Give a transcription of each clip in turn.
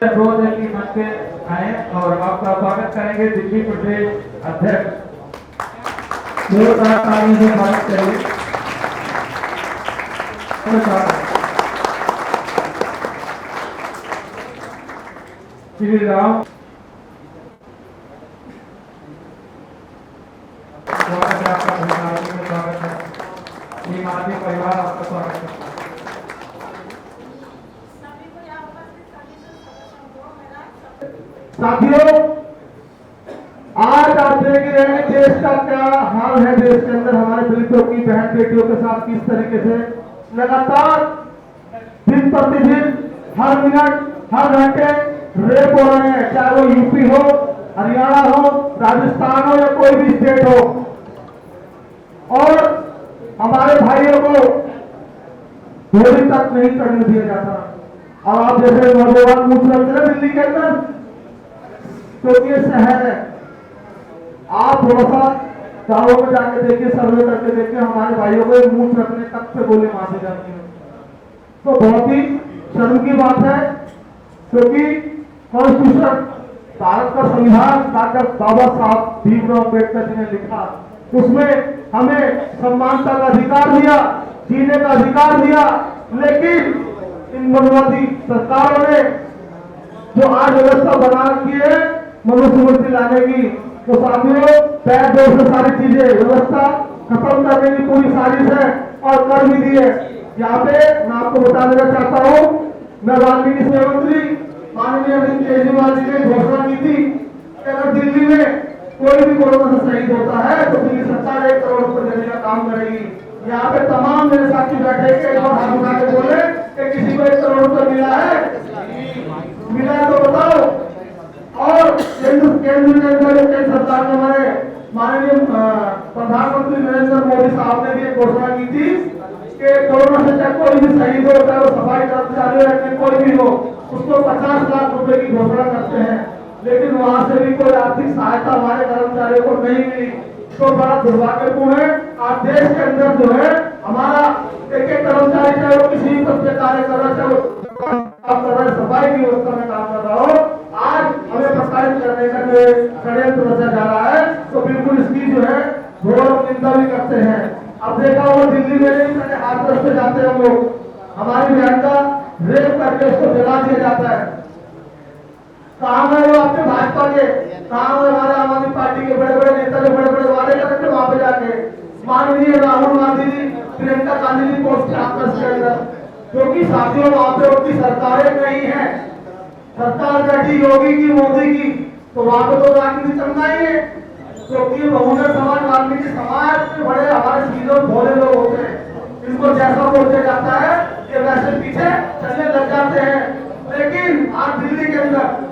दो दिन की मंच पे आए और आपका स्वागत करेंगे दिल्ली प्रदेश अध्यक्ष ताली से स्वागत करेंगे। श्री राम स्वागत है आपका, स्वागत है श्री माती परिवार आपका स्वागत है। साथियों, आज आप देख रहे हैं देश का क्या हाल है। देश के अंदर हमारे दलितों की बहन बेटियों के साथ किस तरीके से लगातार दिन प्रतिदिन हर मिनट हर घंटे रेप हो रहे हैं, चाहे वो यूपी हो, हरियाणा हो, राजस्थान हो या कोई भी स्टेट हो। और हमारे भाइयों को गोली तक नहीं करने दिया जाता। और आप जैसे नौजवान पूछ रहे थे दिल्ली के अंदर, क्योंकि ये शहर है, आप थोड़ा सा गांवों में जाके देखिए, सर्वे करके देखिए, हमारे भाइयों को मुंह रखने तक से गोली मार दी जाती है। तो बहुत ही शर्म की बात है, क्योंकि कॉन्स्टिट्यूशन, भारत का संविधान डॉक्टर बाबा साहब भीमराव अम्बेडकर जी ने लिखा, उसमें हमें समानता का अधिकार दिया, जीने का अधिकार दिया। लेकिन इन मनवादी सरकारों ने जो आज व्यवस्था बना रखी है मनुस्मृति लाने की, तो साथियों पैर दो से सारी चीजें व्यवस्था खत्म करने की पूरी साजिश है और कर भी दी है। यहाँ पे मैं आपको बता देना चाहता हूँ, मैं वाल्मीकि मुख्यमंत्री माननीय अरविंद केजरीवाल जी ने घोषणा की थी कि अगर दिल्ली में कोई भी कोरोना से शहीद होता है तो दिल्ली सरकार 1 करोड़ रुपए देने का काम करेगी। यहाँ पे तमाम मेरे साथी बैठे के हाथ उठा के बोले कि किसी को 1 करोड़ रुपए मिला है, मिला तो केंद्र के अंदर कई सरकार ने हमारे माननीय प्रधानमंत्री नरेंद्र मोदी साहब ने भी एक घोषणा की थी कि कोरोना से चाहे कोई भी शहीद हो, चाहे वो सफाई कर्मचारी हो या कोई भी हो, उसको 50 लाख रुपए की घोषणा करते हैं, लेकिन वहां से भी कोई आर्थिक सहायता हमारे कर्मचारियों को नहीं मिली। तो बड़ा दुर्भाग्यपूर्ण है। आज देश के अंदर जो है हमारा एक एक कर्मचारी, चाहे वो किसी भी पद पे कार्य कर रहा है, चाहे वो काम कर रहा है, सफाई की व्यवस्था में काम कर रहा हो, आज हमें प्रसारित करने का जो षड्यंत्र रचा जा रहा है, तो बिल्कुल इसकी जो है घोर निंदा भी करते हैं। अब देखा वो दिल्ली में नहीं, पहले हाथरस पे जाते हैं हम लोग, हमारी बहन का रेप करके उसको जला दिया जाता है। कहाँ गए वो अपने भाजपा के, कहाँ गए हमारे आम आदमी पार्टी के बड़े बड़े नेता जो बड़े बड़े वादे करते थे वहां पे जाके? माननीय राहुल गांधी जी, प्रियंका गांधी जी पहुंचते हाथरस के अंदर, क्योंकि साथियों वहां पे उनकी सरकारें नहीं है, सरकार बैठी योगी की, मोदी की, तो वहां पे तो राजनीति चलना ही है, क्योंकि बहुजन समाज वाल्मीकि समाज के बड़े हमारे सीधे भोले लोग होते हैं, इनको जैसा बोलते जाता है ये वैसे पीछे चलने लग जाते हैं। लेकिन आज दिल्ली के अंदर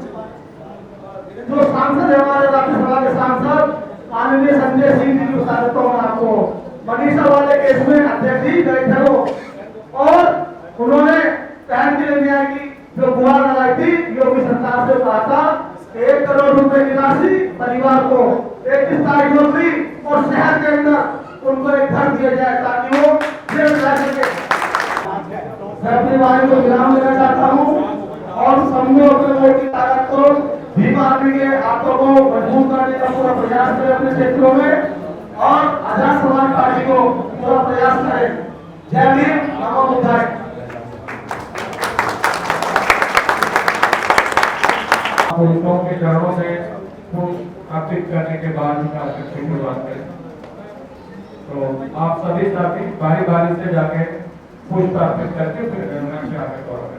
जो सांसद है हमारे राज्यसभा के सांसद माननीय संजय सिंह जी की बता हूँ आपको, मनीषा वाले केस में अध्यक्ष ही गए थे वो, और उन्होंने बहन के लिए न्याय की जो गुहार लगाई थी, योगी सरकार से कहा था 1 करोड़ रुपए की राशि परिवार को 31 तारीख नौकरी और शहर के अंदर उनको एक घर दिया जाए ताकि वो जेल जा सके। मैं अपनी वाणी को विराम देना चाहता हूँ और समूह अपने वोट की ताकत को भीम आर्मी के हाथों को मजबूत करने का पूरा प्रयास करें अपने क्षेत्रों में और आजाद समाज पार्टी को पूरा प्रयास करें। जय भीम, नमो बुद्धाय। उनको के चरणों में फूल अर्पित करने के बाद ही कार्यक्रम की शुरुआत करें। तो आप सभी साथी बारी बारी से जाके पुष्प अर्पित करके फिर गणना से आगे बढ़ें।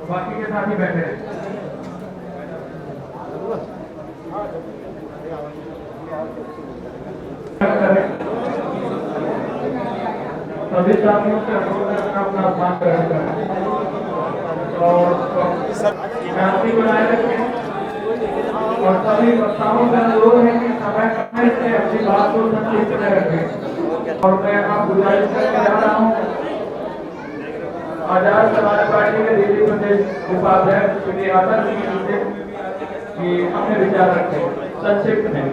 बाकी के साथी बैठे हैं। सभी साथियों से अपना स्थान ग्रहण करें और शांति बनाए रखें और सभी वक्ताओं का अनुरोध है कि समय से अपनी बात को संक्षिप्त में रखें। और मैं आप गुजारिश करने जा रहा हूँ आजाद समाज पार्टी के दिल्ली प्रदेश उपाध्यक्ष श्री आदर्श सिंह जी कि अपने विचार रखें संक्षिप्त में।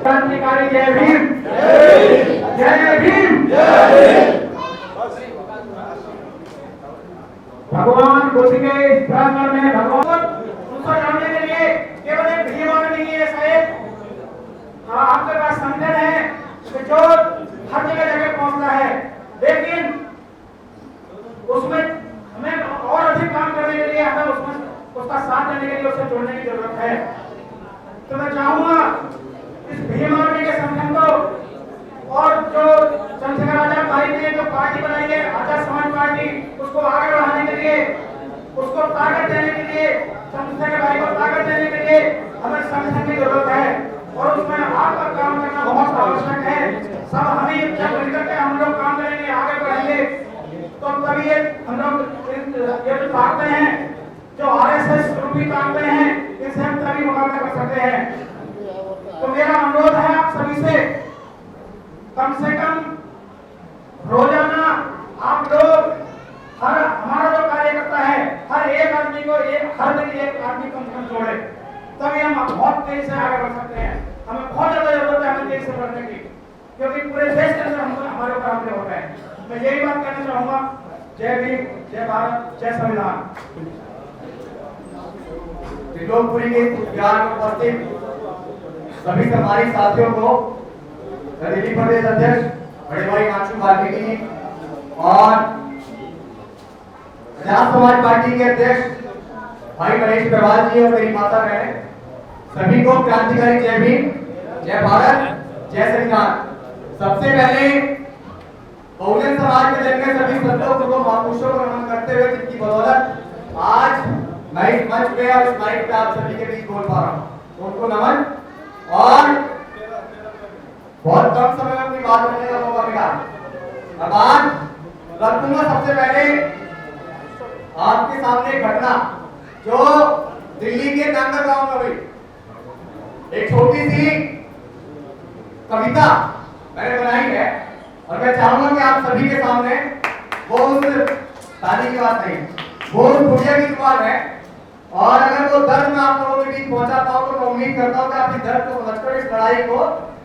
क्रांतिकारी जय भीम, जय भीम। भगवान बुद्ध के इस प्रांगण में भगवान उसको जानने के लिए केवल एक भीम नहीं है साहेब, आपके पास संगठन है जो हर जगह पहुंचता है, लेकिन उसमें हमें और अधिक काम करने के लिए हमें उसमें उसका साथ देने के लिए उसे जोड़ने की जरूरत है। तो मैं चाहूंगा इस भीम आर्मी के संगठन को और जो चंद्रशेखर आजाद भाई ने जो पार्टी बनाई है आजाद समाज पार्टी, उसको आगे बढ़ाने के लिए, उसको ताकत देने के लिए, चंद्रशेखर भाई को ताकत देने के लिए हमें संगठन की जरूरत है और उसमें आपका काम करना बहुत आवश्यक है। सब हमें जब मिलकर के हम लोग काम करेंगे, आगे बढ़ेंगे, तो तभी हम लोग ये जो ताकतें हैं, जो आरएसएस रूपी ताकतें हैं, इनसे हम तभी मुकाबला कर सकते हैं। तो मेरा अनुरोध है आप सभी से कम रोजाना आप लोग हमारा जो कार्यकर्ता है हर एक आदमी को हर दिन एक आदमी कम से कम जोड़े, तभी हम बहुत तेजी से आगे बढ़ सकते हैं। हमें बहुत ज्यादा जरूरत है हमें तेजी से बढ़ने की, क्योंकि पूरे देश के अंदर हमारे ऊपर हमले हो रहे हैं। मैं यही बात कहना चाहूंगा। जय भीम, जय भारत, जय संविधान। त्रिलोकपुरी के उद्यान में उपस्थित सभी हमारे साथियों को दिल्ली प्रदेश अध्यक्ष बड़े भाई मानसू वाल्मीकि जी और आजाद समाज पार्टी के अध्यक्ष भाई महेश अग्रवाल जी और मेरी माता बहन सभी को क्रांतिकारी जय भीम, जय भारत, जय संविधान। सबसे पहले बहुजन समाज के जन्मे सभी संतों को महापुरुषों को नमन करते हुए जिनकी बदौलत आज मैं इस मंच पे और इस माइक पे आप सभी के बीच बोल पा रहा हूँ, उनको नमन। और बहुत कम समय में अपनी बात रखने का मौका मिला। अब आज रखूंगा सबसे पहले आपके सामने एक घटना जो दिल्ली के नांगल गांव में हुई। एक छोटी सी कविता मैंने बनाई है और मैं चाहूंगा कि आप सभी के सामने वो उस ताली की बात नहीं, वो उस गुड़िया की जुबान है और अगर वो दर्द में आप लोगों के बीच पहुंचा पाऊं तो मैं उम्मीद करता हूं कि आप इस दर्द को समझकर इस लड़ाई को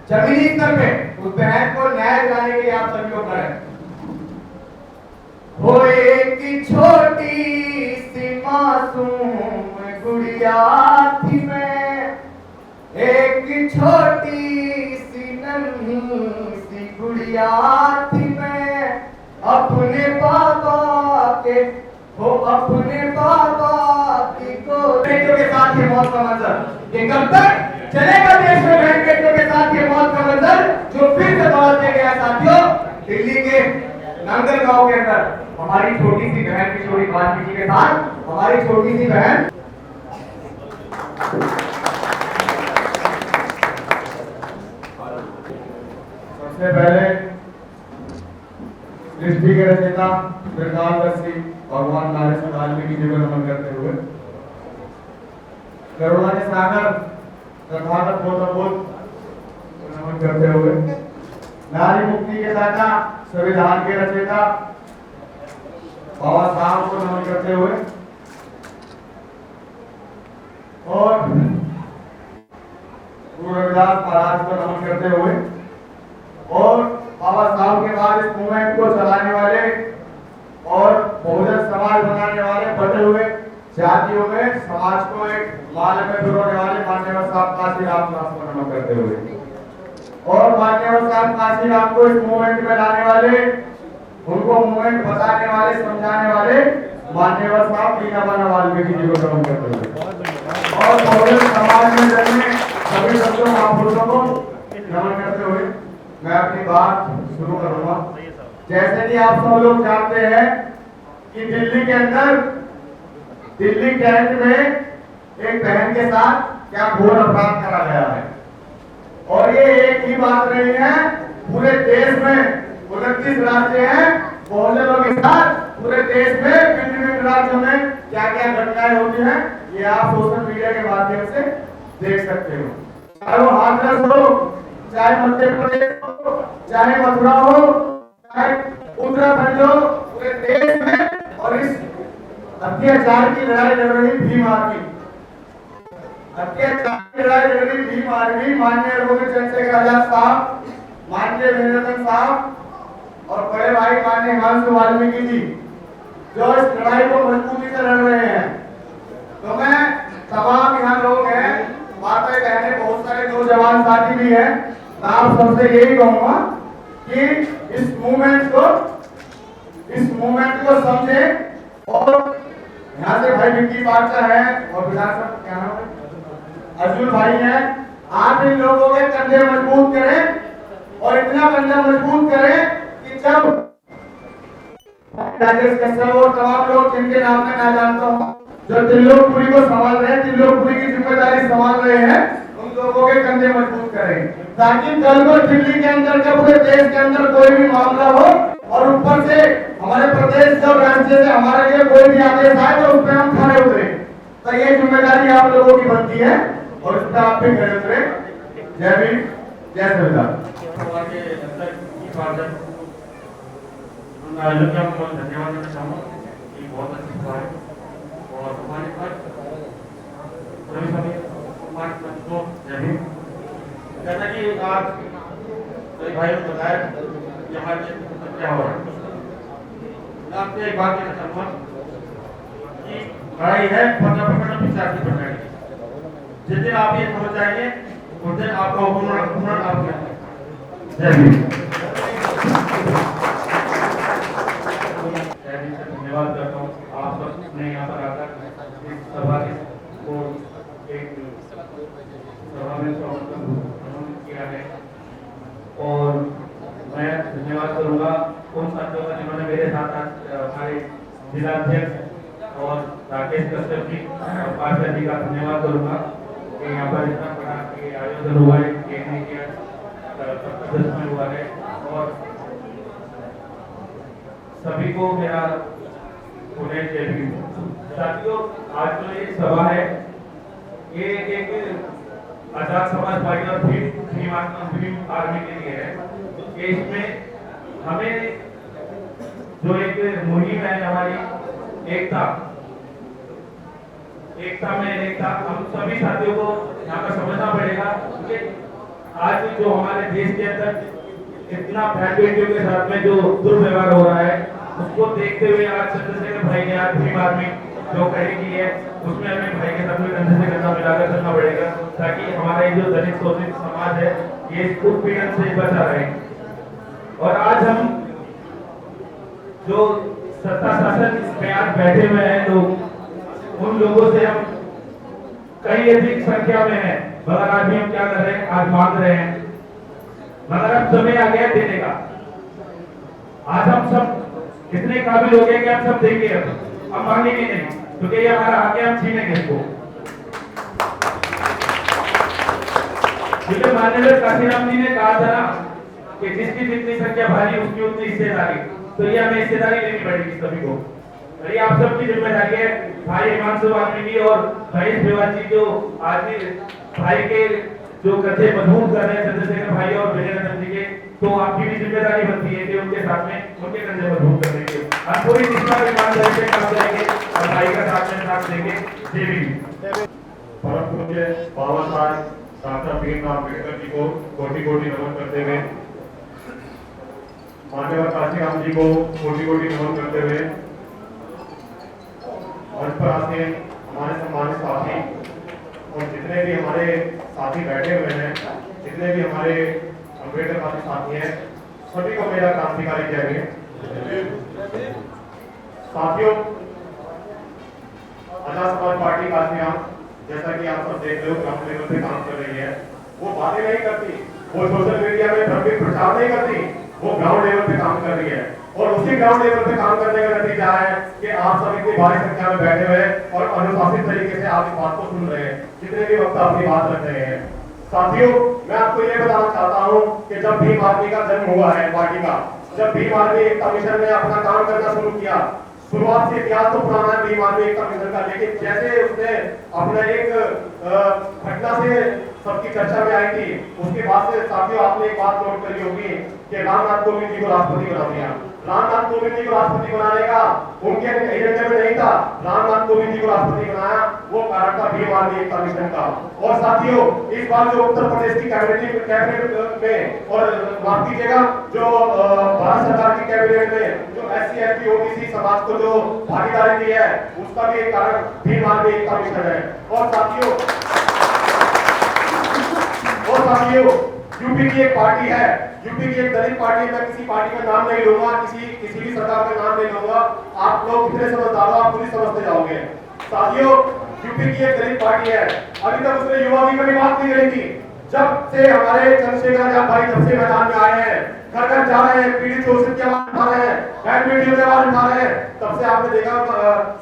जमीनी स्तर पे उस बहन को न्याय दिलाने के लिए आप सभी को करें। वो एक छोटी सी मासूम गुड़िया थी मैं, एक छोटी सी नन्ही सी गुड़िया थी मैं, अपने पापा के वो अपने पापा की बेटियों के साथ ये मौत का मंजर, ये कब तक चलेगा देश में बहन बेटियों के साथ ये मौत का मंजर जो फिर से दोहरा दिया गया साथियों दिल्ली के नांगल गांव के अंदर। हमारी छोटी सी बहन की छोटी वाल्मीकि के साथ हमारी छोटी सी बहन सबसे पहले सृष्टि के रचयिता मृगालदर्शी भगवान महर्षि वाल्मीकि जी को नमन करते हुए, करुणा के सागर तथागत गौतम बुद्ध को नमन करते हुए, नारी मुक्ति के दाता संविधान के रचयिता बाबा साहब को नमन करते हुए और गुरु रविदास महाराज को नमन करते हुए और बाबा साहब के बाद इस मूवमेंट को चलाने वाले और बहुजन समाज बनाने वाले बटे हुए जातियों में समाज को एक माल में पिरोने वाले मान्यवर साहब काशीराम साहब को नमन करते हुए और मान्यवर साहब काशीराम को इस मूवमेंट में लाने वाले, उनको मूवमेंट बताने वाले, समझाने वाले मान्यवर साहब मीनाबाई वाल्मीकि जी को नमन करते हुए और बहुजन समाज में जन्मे सभी बच्चों महापुरुषों को नमन करते हुए मैं अपनी बात शुरू करूंगा। जैसे कि आप सब लोग जानते हैं कि दिल्ली के अंदर दिल्ली कैंट में एक बहन के साथ क्या घोर अपराध करा गया है और ये एक ही बात नहीं है, पूरे देश में 29 राज्य हैं, बहुजनों के साथ पूरे देश में विभिन्न राज्यों में क्या क्या घटनाएं होती हैं ये आप सोशल मीडिया के माध्यम से देख सकते हो। चाहे वो हाथरस हो, चाहे मध्य प्रदेश हो, चाहे मथुरा हो, चाहे उत्तराखंड हो, पूरे देश में और इस अत्याचार की लड़ाई लड़ रही भीम आर्मी, अत्याचार की लड़ाई लड़ रही भीम आर्मी, माननीय रघुवीर चंद्रशेखर आजाद साहब, माननीय वीरेंद्र साहब और बड़े भाई माननीय हिमांशु वाल्मीकि जी जो इस लड़ाई को मजबूती से लड़ रहे हैं। तो मैं तमाम यहाँ लोग हैं, माताएं बहनें, बहुत सारे नौजवान साथी भी हैं, मैं आप सबसे यही कहूंगा कि इस मूवमेंट को समझे और यहाँ से भाई विक्की पार्चा है और विधानसभा क्या नाम है अर्जुन भाई हैं, आप इन लोगों के कंधे मजबूत करें और इतना कंधा मजबूत करें कि जब राजेश कश्यप और तमाम लोग जिनके नाम में मैं जानता हूँ जो त्रिलोकपुरी को संभाल रहे हैं, त्रिलोकपुरी की जिम्मेदारी संभाल रहे हैं, उन लोगों के कंधे मजबूत करें ताकि कल को दिल्ली के अंदर के पूरे देश के अंदर कोई भी मामला हो और ऊपर से हमारे प्रदेश जब राज्य से हमारे लिए कोई भी आदेश आए तो उस पर हम खड़े उतरे। तो ये जिम्मेदारी आप लोगों की बनती है और इस पर आप भी खड़े उतरे। जय भीम, जय संविधान। धन्यवाद देना चाहूँगा, ये बहुत अच्छी सभा है और हमारे पास जय भीम। जैसा कि आज कई भाइयों ने बताया यहाँ क्या हो रहा है, मैं आपसे एक बात कहना चाहूँगा कि लड़ाई है 15% लड़ाई। जिस दिन आप ये समझ जाएंगे उस दिन आपका हुनर आप जय भीम। धन्यवाद करता हूँ आप सबने यहाँ पर आकर इस सभा को एक सभा में सम्मानित किया है और मैं धन्यवाद करूँगा उन साथियों का जिन्होंने मेरे साथ हमारे जिला अध्यक्ष और राकेश कश्यप जी और पार्षद जी का धन्यवाद करूँगा कि यहाँ पर इतना बड़ा आयोजन हुआ है। को मेरा पुणे जय भीम। साथियों, आज जो ये सभा है ये एक आजाद समाज पार्टी और भीम आर्मी के लिए है। ये इसमें हमें जो एक मुहिम है हमारी एकता हम सभी साथियों को यहाँ पर समझना पड़ेगा, क्योंकि आज जो हमारे देश के अंदर इतना बहन बेटियों के साथ में जो दुर्व्यवहार हो रहा है उसको देखते हुए आज चंद्रशेखर भाई ने आज भीम आर्मी जो खड़ी की है उसमें हमें भाई के साथ में कंधे से कंधा मिलाकर चलना पड़ेगा, ताकि हमारा जो दलित शोषित समाज है ये उत्पीड़न से बचा रहे। और आज हम जो सत्ता शासन में आज बैठे हुए हैं लोग, उन लोगों से हम कई अधिक संख्या में हैं, मगर आज भी हम क्या कर रहे हैं, आज मांग रहे हैं, मगर अब समय आ गया देने का। आज हम सब इतने काबिल हो गए कि हम सब देंगे, अब मांगेंगे नहीं, क्योंकि ये हमारा हक है, हम छीनेंगे इसको। क्योंकि माननीय काशीराम जी ने कहा था ना कि जिसकी जितनी संख्या भारी उसकी उतनी हिस्सेदारी, तो ये हमें हिस्सेदारी लेनी पड़ेगी सभी को। तो ये आप सबकी जिम्मेदारी है, भाई हिमांशु वाल्मीकि और महेश बेवाल जी जो आज भाई के जो कंधे मजबूत कर रहे हैं चंद्रशेखर भाई और विजय रतन जी के, तो आपकी भी जिम्मेदारी बनती है कि उनके साथ में उनके कंधे मजबूत करने के हम पूरी निष्ठा के ईमानदारी से काम करेंगे और भाई का साथ देंगे। जय भीम। परम पूज्य बाबा साहब डॉक्टर भीमराव अम्बेडकर जी को कोटि कोटि नमन करते हुए, मान्यवर काशीराम जी को कोटि कोटि नमन करते हुए, मंच पर आते हमारे सम्मानित साथी और जितने भी हमारे साथी बैठे हुए हैं, जितने भी हमारे अम्बेडकर वादी साथी हैं, सभी को मेरा क्रांतिकारी जय भीम। साथियों, आजाद समाज पार्टी काशीराम, जैसा कि आप सब देख रहे हो, ग्राउंड लेवल पे काम कर रही है। वो बातें नहीं करती, वो सोशल मीडिया में भ्रमित प्रचार नहीं करती, वो ग्राउंड लेवल पे काम कर रही है। और उसी ग्राउंड लेवल पे काम करने का नतीजा है कि आप सब इतनी भारी संख्या में बैठे हुए और अनुशासित तरीके से आप इस बात को सुन रहे हैं, जितने भी वक्त अपनी बात रख रहे हैं। साथियों, मैं आपको ये बताना चाहता हूँ कि जब भीम आर्मी का जन्म हुआ है पार्टी का, जब भीम आर्मी एकता मिशन ने अपना काम करना शुरू किया, शुरुआत से इतिहास तो पुराना है भीम आर्मी एकता मिशन का, लेकिन जैसे उसने अपना एक घटना से सबकी चर्चा में आई थी, उसके बाद से साथियों आपने एक बात नोट करी होगी कि रामनाथ कोविंद जी को राष्ट्रपति बना दिया। रामनाथ कोविंद जी को राष्ट्रपति बनाने का उनके एजेंडे में नहीं था, रामनाथ कोविंद जी को राष्ट्रपति बनाया वो कारण था भीम आर्मी एकता मिशन का। और साथियों, इस बार जो उत्तर प्रदेश की कैबिनेट में और माफ कीजिएगा जो भारत सरकार की कैबिनेट में जो SC ST OBC समाज को जो भागीदारी दी है, उसका भी एक कारण भीम आर्मी एकता मिशन है। और साथियों यूपी की एक पार्टी है, यूपी की एक दलित पार्टी, मैं किसी पार्टी का नाम नहीं लूंगा, किसी भी सरकार का नाम नहीं लूंगा, आप लोग कितने समझदार हो आप खुद ही समझते जाओगे। साथियों, यूपी की एक दलित पार्टी है, अभी तक उसने युवा की कभी बात नहीं करी थी। जब से हमारे चंद्रशेखर आजाद भाई जब से मैदान में आए हैं, घर घर जा रहे हैं, पीड़ित शोषित की आवाज उठा रहे हैं, बहन बेटियों की आवाज उठा रहे हैं, तब से आपने देखा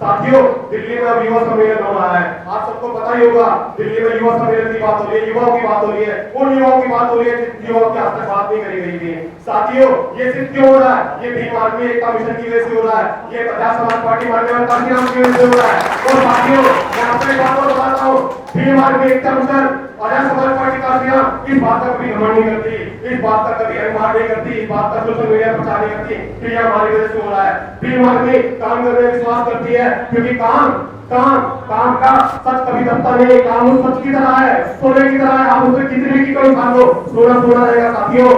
साथियों दिल्ली में अब युवा सम्मेलन हो रहा है। आप सबको पता ही होगा दिल्ली में युवा सम्मेलन की बात हो रही है, युवाओं की बात हो रही है, उन युवाओं की बात हो रही है जिन युवाओं की आज तक बात नहीं करी गई थी। साथियों, ये सिर्फ क्यों हो रहा है? ये भीम आर्मी एकता मिशन की वजह से हो रहा है, ये आजाद समाज पार्टी मान्यवर काशीराम की वजह से हो रहा है। और साथियों, मैं आपको एक बात और बताता हूँ, भीम आर्मी एकता मिशन आजाद समाज पार्टी काशीराम इस बात का कभी घमंड नहीं करती, इस बात का कभी अभिमान नहीं करती, इस बात का सोशल मीडिया प्रचार नहीं करती कि ये हमारी वजह से हो रहा है। भीम आर्मी काम करने में विश्वास करती है, क्योंकि काम का सच कभी दबता नहीं, काम उस सच की तरह है, सोने की तरह है, आप उसमें कितनी भी कीटो उठा लो, सोना रहेगा। साथियों,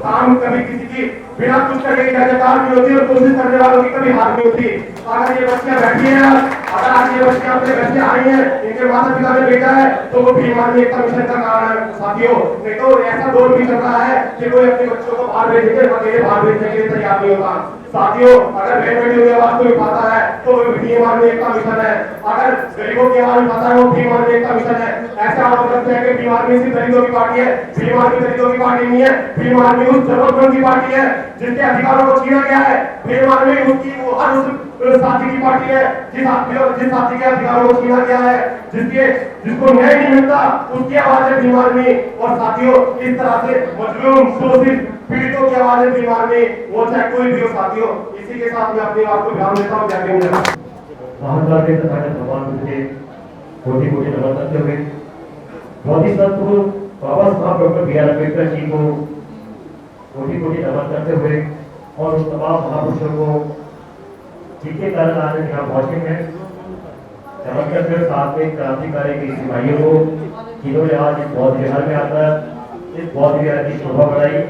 काम कभी किसी की बिना कुछ करने की जयकार नहीं होती और कोशिश करने वालों की कभी हार नहीं होती। अगर ये बच्चियां बैठी हैं, अगर आज ये बच्चियां अपने घर से आई हैं, इनके माता पिता ने भेजा है, तो वो भीम आर्मी एकता मिशन का कारण है। साथियों, नहीं तो ऐसा दौर भी चल रहा है कि कोई अपने बच्चों को बाहर भेजेंगे, अकेले बाहर भेजने के लिए तैयार नहीं होगा। साथियों, अगर बहन बेटियों की आवाज को उठाता है तो वो भीम आर्मी एकता मिशन है, अगर गरीबों की आवाज उठाता है वो भीम आर्मी एकता मिशन है। ऐसा आप लगता है कि भीम आर्मी सिर्फ दलितों की पार्टी है, भीम आर्मी दलितों की पार्टी नहीं है, भीम आर्मी उस जरूरतमंद की पार्टी है जिनके अधिकारों को छीना गया है। भीम आर्मी उसकी हर उस साथी की पार्टी है, जिस साथी के अधिकारों को छीना गया है, जिसको न्याय नहीं मिलता, उसकी आवाज है बीमार में। और साथियों, इस तरह से मजलूम शोषित पीड़ितों की आवाज है बीमार में, वो चाहे कोई भी हो। साथियों, इसी के साथ मैं अपनी बात को ध्यान देता हूँ। जय हिंद। महात्मा के तथागत भगवान बुद्ध के कोटि कोटि नमन करते हुए बोधिसत्व बाबा साहब doctor B are Ambedkar ji को कोटि कोटि नमन करते हुए और उस तमाम महापुरुषों को जिनके कारण आज यहाँ पहुंचे हैं, नमन करते हुए साथ में क्रांतिकारी के सिपाहियों को जिन्होंने आज इस बौद्ध विहार में आकर इस बौद्ध विहार की शोभा बढ़ाई,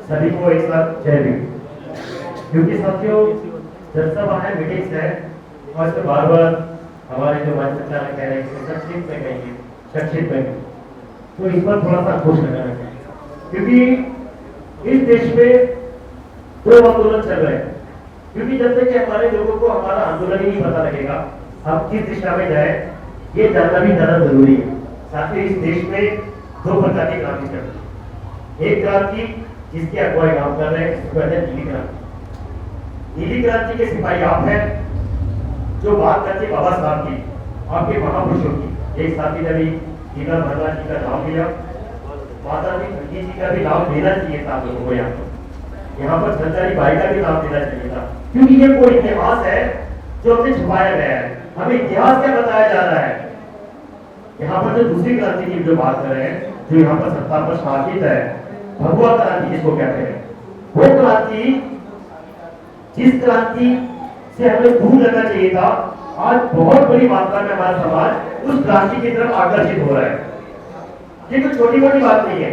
सभी को एक साथ जय भीम। क्योंकि साथियों, जनसभा है, मीटिंग्स है और इसमें बार बार हमारे जो मंच संचालक कह रहे हैं संक्षिप्त में कहेंगे, संक्षिप्त में, तो इस पर थोड़ा सा खुश रहना है। क्योंकि इस देश में दो आंदोलन चल रहे हैं। क्योंकि जब तक कि हमारे लोगों को हमारा आंदोलन ही नहीं पता लगेगा, हम किस दिशा में जाए, ये जानना भी ज्यादा जरूरी है। साथ ही इस देश में दो प्रकार की क्रांति चल रही है। एक क्रांति जिसकी अगुवाई हम कर रहे हैं, इसको कहते हैं नीली क्रांति। नीली क्रांति के सिपाही आप हैं, जो बात करते बाबा साहब की, आपके महापुरुषों की। एक साथी ने भी दीना भरला जी का नाम लिया, माता जी खंडी जी का भी नाम देना चाहिए था लोगों को। यहाँ पर झंझारी बाई का भी नाम देना चाहिए था, क्योंकि ये कोई इतिहास है जो हमने छुपाया गया है। हमें इतिहास क्या बताया जा रहा है। यहाँ पर जो दूसरी क्रांति की जो बात कर रहे हैं, जो यहाँ पर सत्ता पर शासित है, भगवा क्रांति जिसको कहते हैं, वो क्रांति, जिस क्रांति से हमें दूर रहना चाहिए था, आज बहुत बड़ी मात्रा में हमारा समाज उस क्रांति की तरफ आकर्षित हो रहा है। ये कोई छोटी मोटी बात नहीं है,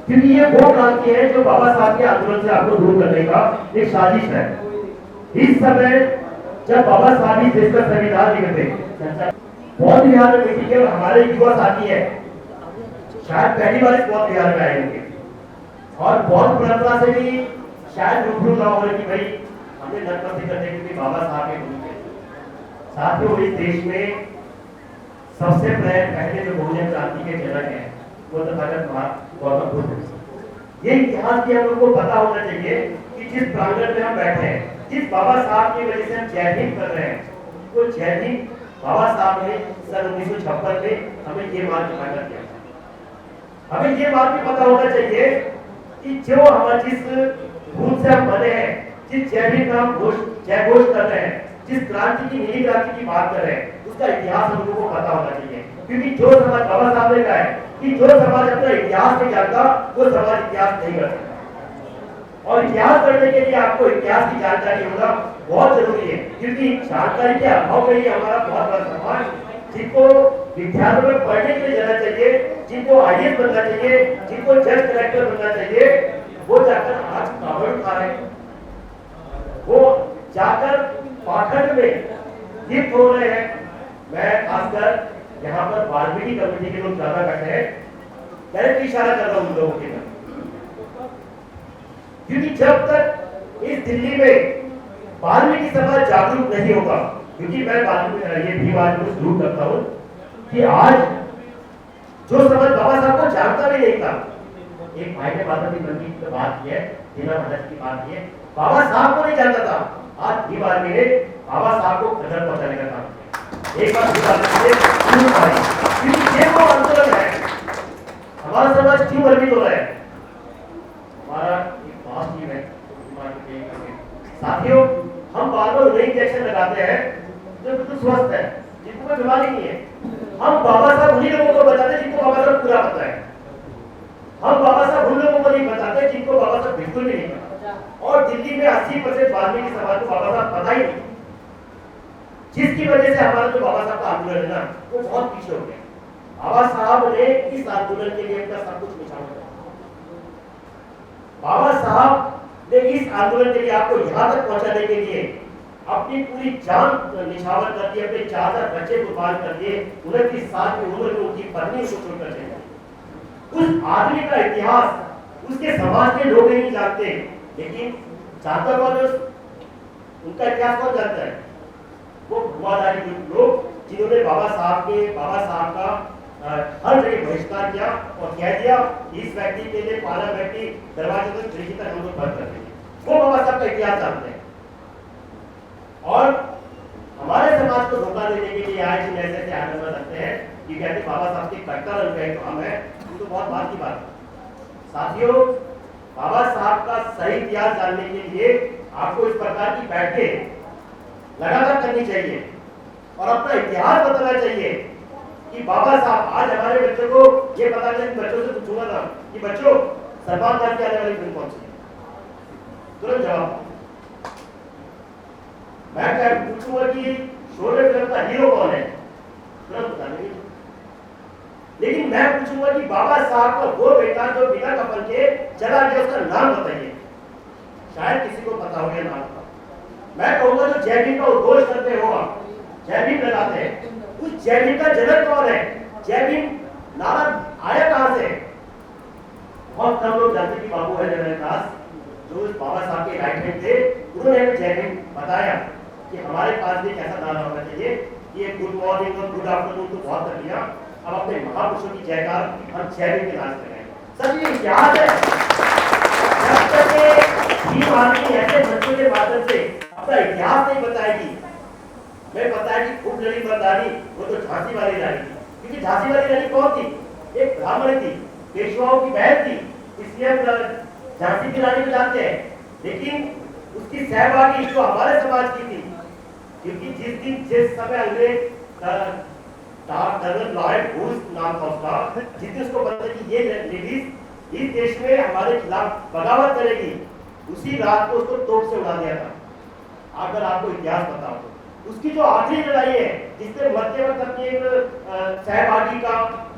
क्योंकि ये वो क्रांति है जो बाबा साहब के आंदोलन से आपको दूर करने का एक साजिश है। इस समय जब बाबा साहब इस देश का संविधान लिखते, बौद्ध विहार में बैठी केवल हमारे युवा साथी है, शायद पहली बार इस बौद्ध विहार में आए होंगे, और बौद्ध परंपरा से भी शायद रूबरू ना हो कि भाई हमें नतमस्तक करने के लिए बाबा साहब के गुरु थे। साथियों, इस देश में सबसे पहले जो बहुजन क्रांति के जनक हैं, वो तथागत गौतम बुद्ध। ये इतिहास भी हम लोग को पता होना चाहिए कि जिस प्रांगण में हम बैठे हैं, जिस बाबा साहब की वजह से हम जय हिंद कर रहे हैं, तो जय हिंद बाबा साहब ने सन 1956 में हमें ये बात दिखाकर दिया। हमें ये बात भी पता होना चाहिए कि जो हमारे जिस भूत से हम बने हैं, जिस जय हिंद का हम जय घोष कर रहे हैं, जिस क्रांति की नीली क्रांति की बात कर रहे हैं, उसका इतिहास हम लोगों को पता होना चाहिए। क्योंकि जो समाज, बाबा साहब ने कहा है कि जो समाज अपना इतिहास नहीं जानता, वो समाज इतिहास नहीं कर सकता। और इतिहास करने के लिए आपको इतिहास की जानकारी होना बहुत जरूरी है। क्योंकि जानकारी के अभाव में ही हमारा बहुत बड़ा समाज, जिनको विद्यालयों में पढ़ने के लिए जाना चाहिए, जिनको IAS बनना चाहिए, जिनको जज कलेक्टर बनना चाहिए, वो जाकर आज कावड़ खा रहे हैं, वो जाकर पाखंड में लिप्त हो रहे हैं। मैं खासकर यहाँ पर वाल्मीकि कमेटी के लोग ज्यादा बैठे हैं, डायरेक्ट इशारा कर रहा हूं उन लोगों के तरफ। क्योंकि जब तक इस दिल्ली में वाल्मीकि समाज जागरूक नहीं होगा, क्योंकि मैं ये भी बात को जरूर करता हूं कि आज जो समाज बाबा साहब को जानता भी नहीं था, एक भाई ने माता जी की बात की है, दीना भरला की बात की है, बाबा साहब को नहीं जानता था, आज भी वाल्मीकि ने बाबा साहब को खबर पहुंचाने का काम किया। एक बार क्योंकि ये वो आंदोलन है, हमारा समाज क्यों भ्रमित हो रहा है। हमारा एक पास टीम है, साथियों, हम बार बार वही इंजेक्शन लगाते हैं जो बिल्कुल स्वस्थ है, जिनको कोई बीमारी नहीं है। हम बाबा साहब उन्हीं लोगों को बताते हैं जिनको बाबा साहब पूरा पता है। हम बाबा साहब उन लोगों को नहीं बताते जिनको बाबा साहब बिल्कुल भी नहीं पता। और दिल्ली में 80% वाल्मीकि समाज को बाबा साहब पता ही नहीं, जिसकी वजह से हमारा जो बाबा साहब का आंदोलन है ना, वो बहुत पीछे हो गया। बाबा साहब ने इस आंदोलन के लिए अपना सब कुछ निछावर किया। बाबा साहब ने इस आंदोलन के लिए आपको यहाँ तक पहुंचाने के लिए अपनी पूरी जान निछावर कर दी, अपने 4 बच्चे कुर्बान कर दिए, 29 साल की उम्र में उनकी पत्नी को छोड़कर चले गए। उस आदमी का इतिहास उसके समाज के लोग नहीं जानते, लेकिन जानता कौन है? उनका इतिहास कौन जानता है? वो भुआधारी लोग, जिन्होंने बाबा साहब का हर जगह बहिष्कार किया और कह दिया कि इस व्यक्ति के लिए पाला व्यक्ति दरवाजे तक खिड़की तक हम लोग बंद कर देंगे। वो बाबा साहब का इतिहास जानते हैं। और हमारे समाज को धोखा देने के लिए आज इन ऐसे आंदोलन रखते हैं कि कहते बाबा साहब के कट्टर अनुयायी तो हम हैं, ये तो बहुत बात की बात है। साथियों, बाबा साहब का सही इतिहास जानने के लिए आपको इस प्रकार की बैठकें लगातार करनी चाहिए और अपना इतिहास बताना चाहिए कि बाबा साहब आज हमारे बच्चों को ये पता चले, बच्चों से पूछूंगा था कि बच्चों सलमान खान की आने वाली फिल्म कौन सी है, तुरंत जवाब। मैं क्या पूछूंगा कि शोले फिल्म का हीरो कौन है, तुरंत बता देंगे। लेकिन मैं पूछूंगा कि बाबा साहब का वो बेटा जो बिना कफन के चला गया, उसका नाम बताइए। शायद किसी को पता हो गया नाम का। मैं कहूंगा जो जय भीम का उद्घोष करते हो आप, जय भीम लगाते हैं, उस जय भीम का जनक कौन है? जय भीम नारा आया कहां से? बहुत कम लोग जानते कि बाबू है जगन्नाथ दास, जो उस बाबा साहब के राइट हैंड थे, उन्होंने हमें जय भीम बताया कि हमारे पास भी कैसा नारा होना चाहिए। ये गुड मॉर्निंग और गुड आफ्टरनून तो बहुत कर लिया, अब अपने महापुरुषों की जयकार हम जय भीम के नाच करें। सर ये इतिहास है, जब तक भीम आर्मी ऐसे बच्चों के माध्यम से अपना इतिहास नहीं बताएगी। मैं बताया कि खूब लड़ी मर्दानी, वो तो झांसी वाली रानी थी, क्योंकि झांसी वाली रानी कौन थी? एक ब्राह्मण थी, पेशवाओं की बहन थी, इसलिए हम झांसी की रानी को जानते हैं। लेकिन उसकी सहभागी जो हमारे समाज की थी, क्योंकि जिस समय अंग्रेज कर्नल लॉयड वुड्स नाम था उसका, जिस दिन उसको पता कि ये लेडीज इस देश में हमारे खिलाफ बगावत करेगी, उसी रात को उसको तोप से उड़ा दिया था। अगर आपको इतिहास पता हो, उसकी जो आखिरी लड़ाई है जिससे मरते वक्त अपनी एक सहभागी का,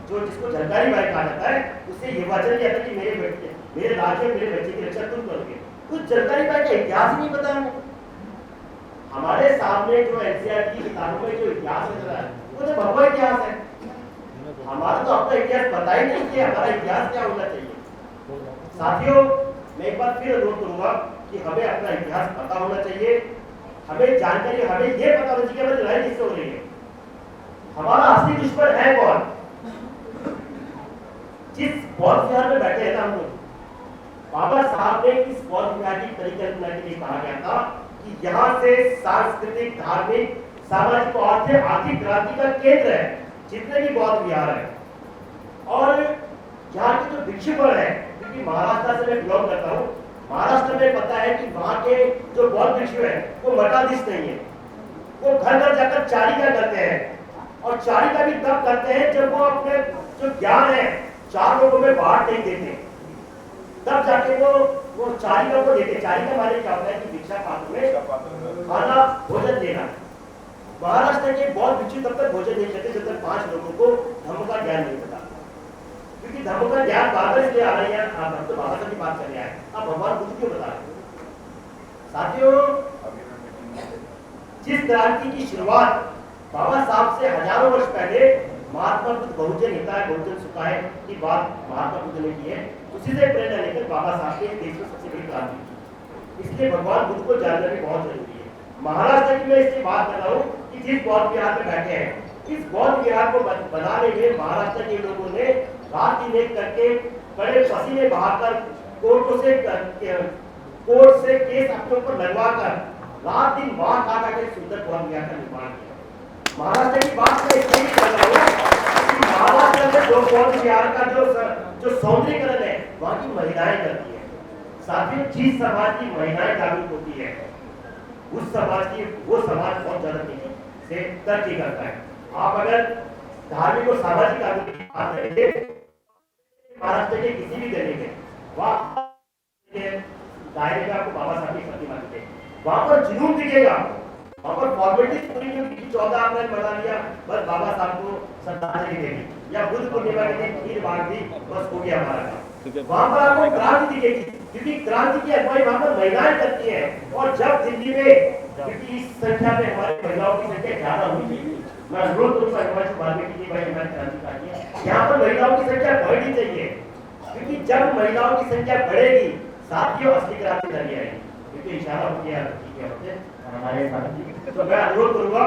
जो जिसको झलकारी बाई कहा जाता है, उससे ये वचन दिया था कि मेरे राज्य में मेरे बच्चे की रक्षा तुम करोगे। उस झलकारी बाई का इतिहास ही नहीं पता हमें। हमारे सामने जो एनसीईआरटी की किताबों में जो इतिहास नजर आया वो तो भगवा इतिहास है। हमारा तो अपना इतिहास पता ही नहीं कि हमारा इतिहास क्या होना चाहिए। साथियों, मैं एक बार फिर अनुरोध करूंगा कि हमें अपना इतिहास पता होना चाहिए, हमें जानकारी, हमें ये पता होना चाहिए कि हमारी लड़ाई किससे हो रही है, हमारा असली दुश्मन है कौन। जिस बौद्ध विहार में बैठे हैं ना हम लोग, बाबा साहब ने इस बौद्ध विहार की परिकल्पना के लिए कहा गया था कि यहाँ से सांस्कृतिक, धार्मिक, सामाजिक और आर्थिक क्रांति का केंद्र है जितने भी बौद्ध विहार है। और यहाँ के जो भिक्षुगण है, क्योंकि महाराष्ट्र से मैं बिलोंग करता हूँ, महाराष्ट्र में पता है कि वहाँ के जो बौद्ध भिक्षु है वो मठाधीश नहीं है, वो घर घर जाकर चारिका करते हैं। और चारिका भी तब करते हैं जब वो अपने जो ज्ञान है चार लोगों में बांट नहीं देते, तब जाके वो चारिका को देते। चारिका माने क्या होता है कि भिक्षा पात्र में खाना भोजन देना। महाराष्ट्र के बौद्ध भिक्षु तब तक भोजन नहीं करते जब तक 5 लोगों को धर्म का ज्ञान नहीं होता, क्योंकि धर्म का ज्ञान बाबा इसलिए आ रही है। आप तो बाबा की बात कर रहे हैं, आप भगवान बुद्ध क्यों बता रहे हैं? साथियों, जिस क्रांति की शुरुआत बाबा साहब से हजारों वर्ष पहले महात्मा बुद्ध बहुजन हिताय बहुजन सुखाय की बात महात्मा बुद्ध ने की है, उसी से प्रेरणा लेकर बाबा साहब ने देश में सबसे बड़ी क्रांति की। इसलिए भगवान बुद्ध को जानना भी बहुत जरूरी है। महाराष्ट्र की मैं इसकी बात कर रहा हूँ कि जिस बौद्ध विहार में बैठे हैं, इस बौद्ध विहार को बनाने में महाराष्ट्र के लोगों ने रात दिन एक करके बड़े पसीने बहाकर कोर्ट से केस अपने ऊपर लगवाकर रात दिन वहां खा के सुंदर बौद्ध विहार का निर्माण किया। महाराष्ट्र की बात मैं इसलिए कर रहा हूँ कि महाराष्ट्र में जो बौद्ध विहार का जो सौंदर्यीकरण है वहां की महिलाएं करती है। साथियों, जिस समाज की महिलाएं जागरूक होती है उस समाज की वो समाज बहुत ज्यादा तेजी से तरक्की करता है। आप अगर धार्मिक और सामाजिक आंदोलन की बात करेंगे महाराष्ट्र के किसी भी जगह में, वहां दायरे में आपको बाबा साहब की प्रतिमा दिखेगी, वहां पर जुनून दिखेगा, वहां पर फॉर्मेलिटीज पूरी नहीं होगी। 14 अप्रैल मना लिया, बस बाबा साहब को श्रद्धांजलि देगी, या बुद्ध पूर्णिमा के दिन खीर बांट दी, बस हो गया हमारा काम। वहां पर आपको क्रांति दिखेगी, क्योंकि क्रांति की अगुवाई वहां पर महिलाएं करती है। और जब दिल्ली में, क्योंकि इस संख्या में हमारी महिलाओं की संख्या ज्यादा हुई थी, मैं अनुरोध करूंगा भाई हमारी क्रांतिकारी है, यहाँ पर महिलाओं की संख्या बढ़नी चाहिए, क्योंकि जब महिलाओं की संख्या बढ़ेगी साथियों असली क्रांति नहीं आएगी। क्योंकि इशारा हो गया हमारे साथी, तो मैं अनुरोध करूंगा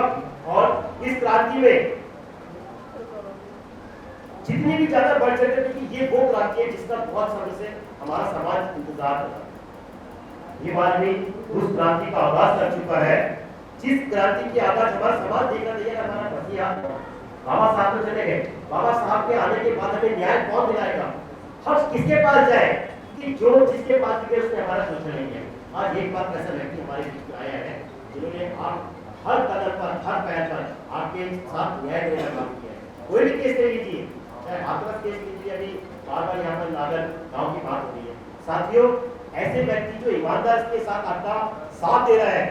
और इस क्रांति में जितनी भी ज्यादा बढ़ सके, क्योंकि ये वो क्रांति है जिसका बहुत समय से हमारा समाज इंतजार कर रहा है। ये आदमी उस क्रांति का आगाज कर चुका है जिस क्रांति की आवाज हमारा समाज देखना चाहिए, हमारा भतीजा बाबा साहब तो चले गए, बाबा साहब के आने के बाद हमें न्याय कौन दिलाएगा? हम किसके पास जाए कि जो जिसके पास गए उसने हमारा शोषण नहीं किया। आज एक बात ऐसा व्यक्ति हमारे बीच में आया है जिन्होंने आप हर कदम पर, हर पैर पर आपके साथ न्याय देने का काम किया है। कोई भी केस ले लीजिए, चाहे हाथरस केस लीजिए, अभी बार-बार यहाँ पर नागर गांव की बात हो रही है। साथियों, ऐसे व्यक्ति जो ईमानदार के साथ आपका साथ दे रहा है,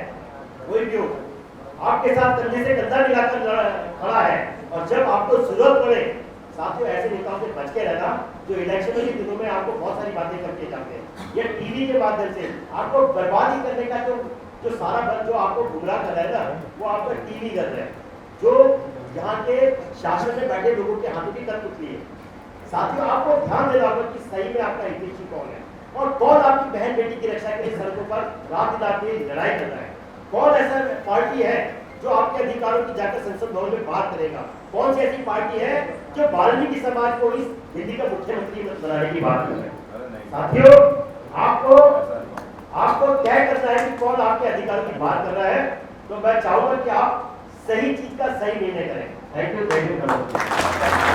कोई भी हो, आपके साथ कंधे से कंधा मिलाकर खड़ा है, और जब आपको जरूरत पड़े, साथियों ऐसे नेताओं से बच के रहना जो इलेक्शन के दिनों में आपको बहुत सारी बातें करके जाते हैं। ये टीवी के माध्यम से आपको बर्बादी करने का जो सारा बल जो आपको गुमराह कर रहा है ना, वो आपका टीवी कर रहा है, जो यहाँ के शासन में बैठे लोगों के हाथों की तरफ उठली है। साथियों, आपको ध्यान देना होगा कि सही में आपका हितैषी कौन है और कौन आपकी बहन बेटी की रक्षा के लिए सड़कों पर रात दिन आपकी लड़ाई कर रहा है। कौन ऐसा पार्टी है जो आपके अधिकारों की जाकर संसद भवन में बात करेगा? कौन सी ऐसी पार्टी है जो वाल्मीकि समाज को इस दिल्ली का मुख्यमंत्री बनाने की बात कर रहा है? साथियों, आपको तय करना है कि कौन आपके अधिकारों की बात कर रहा है। तो मैं चाहूंगा कि आप सही चीज का सही निर्णय करें। Thank you, thank you.